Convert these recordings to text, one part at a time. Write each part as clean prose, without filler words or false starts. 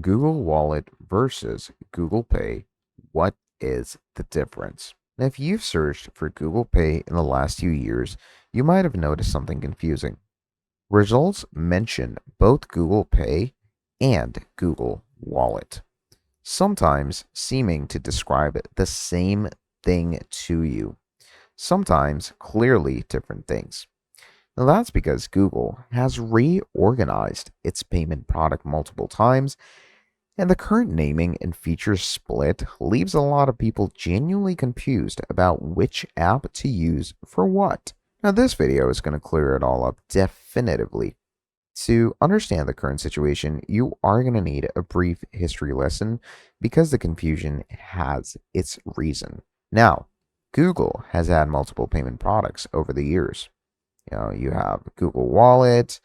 Google Wallet versus Google Pay. What is the difference? Now, if you've searched for Google Pay in the last few years, you might have noticed something confusing. Results mention both Google Pay and Google Wallet, sometimes seeming to describe the same thing to you, sometimes clearly different things. Now, that's because Google has reorganized its payment product multiple times, and the current naming and features split leaves a lot of people genuinely confused about which app to use for what. Now, this video is going to clear it all up definitively. To understand the current situation, you are going to need a brief history lesson because the confusion has its reason. Now, Google has had multiple payment products over the years. You have Google Wallet,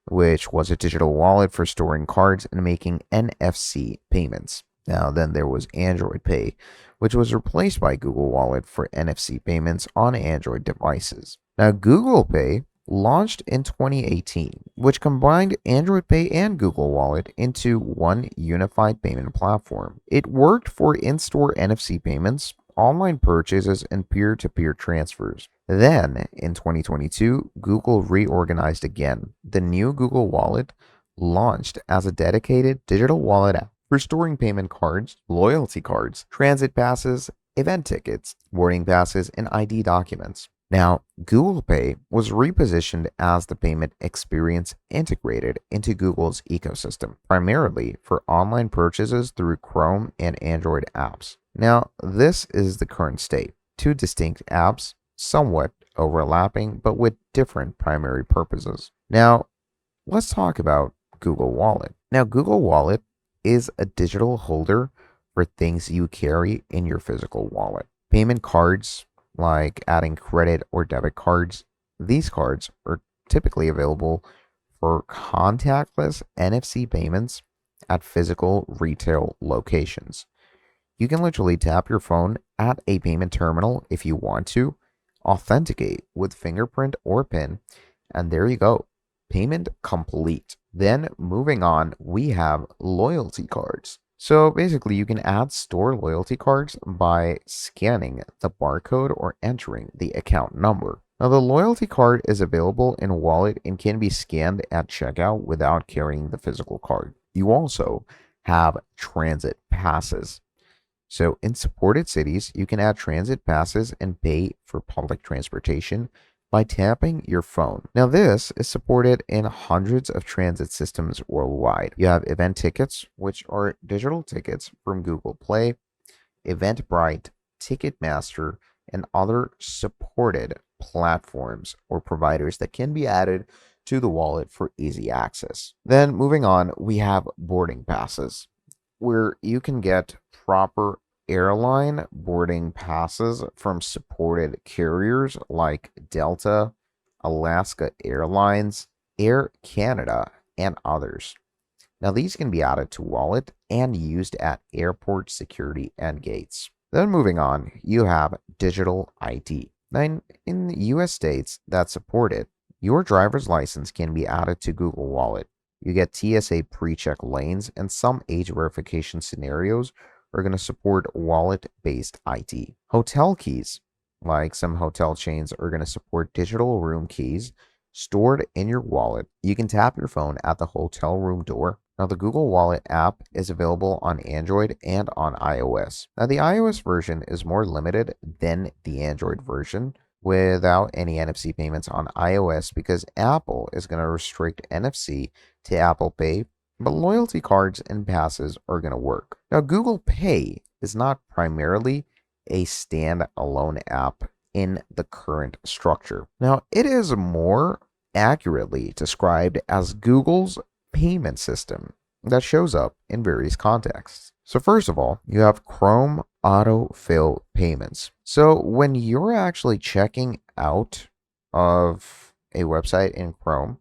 which was a digital wallet for storing cards and making NFC payments. Now, then there was Android Pay, which was replaced by Google Wallet for NFC payments on Android devices. Now, Google Pay launched in 2018, which combined Android Pay and Google Wallet into one unified payment platform. It worked for in-store NFC payments, online purchases, and peer-to-peer transfers. Then, in 2022, Google reorganized again. The new Google Wallet launched as a dedicated digital wallet app for storing payment cards, loyalty cards, transit passes, event tickets, boarding passes, and ID documents. Now, Google Pay was repositioned as the payment experience integrated into Google's ecosystem, primarily for online purchases through Chrome and Android apps. Now, this is the current state. Two distinct apps, somewhat overlapping, but with different primary purposes. Now, let's talk about Google Wallet. Now, Google Wallet is a digital holder for things you carry in your physical wallet. Payment cards, like adding credit or debit cards, these cards are typically available for contactless NFC payments at physical retail locations. You can literally tap your phone at a payment terminal if you want to, authenticate with fingerprint or PIN, and there you go. Payment complete. Then moving on, we have loyalty cards. So basically, you can add store loyalty cards by scanning the barcode or entering the account number. Now, the loyalty card is available in a wallet and can be scanned at checkout without carrying the physical card. You also have transit passes. So in supported cities, you can add transit passes and pay for public transportation by tapping your phone. Now, this is supported in hundreds of transit systems worldwide. You have event tickets, which are digital tickets from Google Play, Eventbrite, Ticketmaster, and other supported platforms or providers that can be added to the wallet for easy access. Then moving on, we have boarding passes, where you can get proper airline boarding passes from supported carriers like Delta, Alaska Airlines, Air Canada, and others. Now, these can be added to wallet and used at airport security and gates. Then moving on, you have digital ID. Now, in the US states that support it, your driver's license can be added to Google Wallet. You get TSA pre-check lanes, and some age verification scenarios are going to support wallet-based ID. Hotel keys, like some hotel chains, are going to support digital room keys stored in your wallet. You can tap your phone at the hotel room door. Now, the Google Wallet app is available on Android and on iOS. Now, the iOS version is more limited than the Android version, without any NFC payments on iOS because Apple is going to restrict NFC to Apple Pay, but loyalty cards and passes are going to work. Now, Google Pay is not primarily a standalone app in the current structure. Now, it is more accurately described as Google's payment system that shows up in various contexts. So first of all, you have Chrome autofill payments. So when you're actually checking out of a website in Chrome,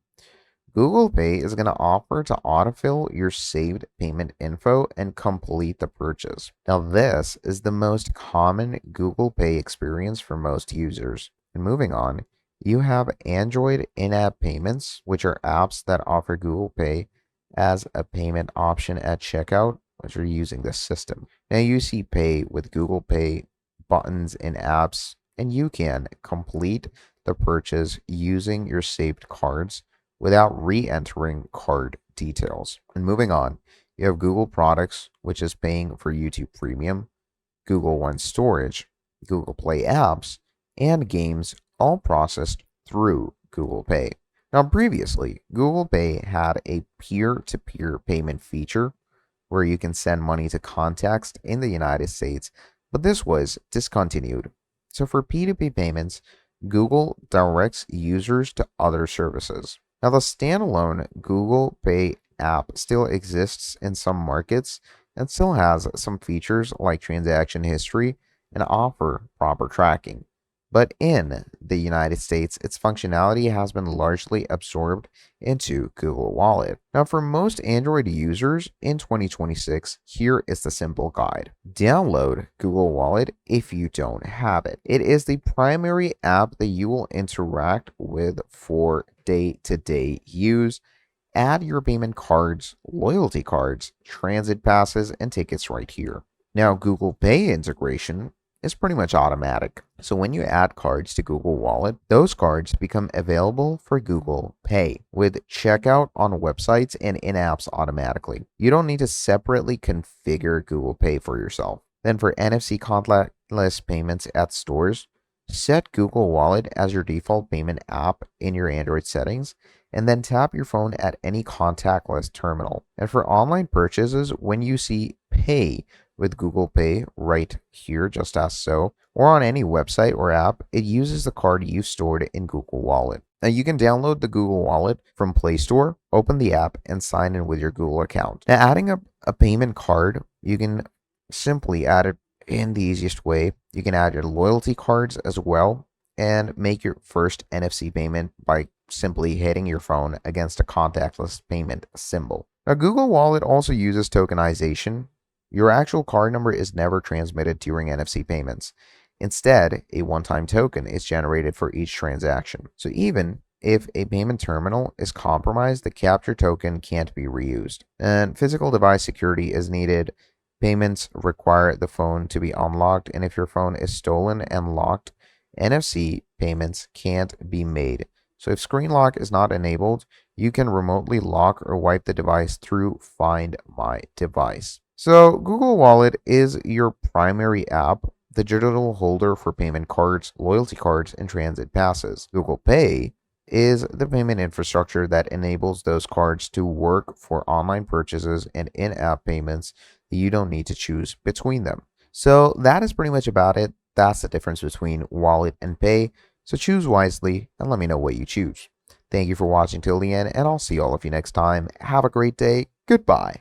Google Pay is going to offer to autofill your saved payment info and complete the purchase. Now, this is the most common Google Pay experience for most users. And moving on, you have Android in-app payments, which are apps that offer Google Pay as a payment option at checkout as you're using this system. Now you see Pay with Google Pay buttons in apps, and you can complete the purchase using your saved cards without re-entering card details. And moving on, you have Google Products, which is paying for YouTube Premium, Google One Storage, Google Play apps, and games, all processed through Google Pay. Now, previously, Google Pay had a peer to peer payment feature where you can send money to contacts in the United States, but this was discontinued. So, for P2P payments, Google directs users to other services. Now, the standalone Google Pay app still exists in some markets and still has some features like transaction history and offer proper tracking. But in the United States, its functionality has been largely absorbed into Google Wallet. Now, for most Android users in 2026, here is the simple guide. Download Google Wallet if you don't have it. It is the primary app that you will interact with for day-to-day use. Add your payment cards, loyalty cards, transit passes, and tickets right here. Now, Google Pay integration is pretty much automatic. So when you add cards to Google Wallet, those cards become available for Google Pay with checkout on websites and in-apps automatically. You don't need to separately configure Google Pay for yourself. Then for NFC contactless payments at stores, set Google Wallet as your default payment app in your Android settings, and then tap your phone at any contactless terminal. And for online purchases, when you see Pay with Google Pay right here, just as so, or on any website or app, it uses the card you stored in Google Wallet. Now you can download the Google Wallet from Play Store, open the app, and sign in with your Google account. Now adding a payment card, you can simply add it in the easiest way. You can add your loyalty cards as well and make your first NFC payment by simply hitting your phone against a contactless payment symbol. Now Google Wallet also uses tokenization. Your actual card number is never transmitted during NFC payments. Instead, a one-time token is generated for each transaction. So even if a payment terminal is compromised, the captured token can't be reused. And physical device security is needed. Payments require the phone to be unlocked, and if your phone is stolen and locked, NFC payments can't be made. So if screen lock is not enabled, you can remotely lock or wipe the device through Find My Device. So Google Wallet is your primary app, the digital holder for payment cards, loyalty cards, and transit passes. Google Pay is the payment infrastructure that enables those cards to work for online purchases and in-app payments that you don't need to choose between them. So that is pretty much about it. That's the difference between Wallet and Pay. So choose wisely and let me know what you choose. Thank you for watching till the end, and I'll see all of you next time. Have a great day. Goodbye.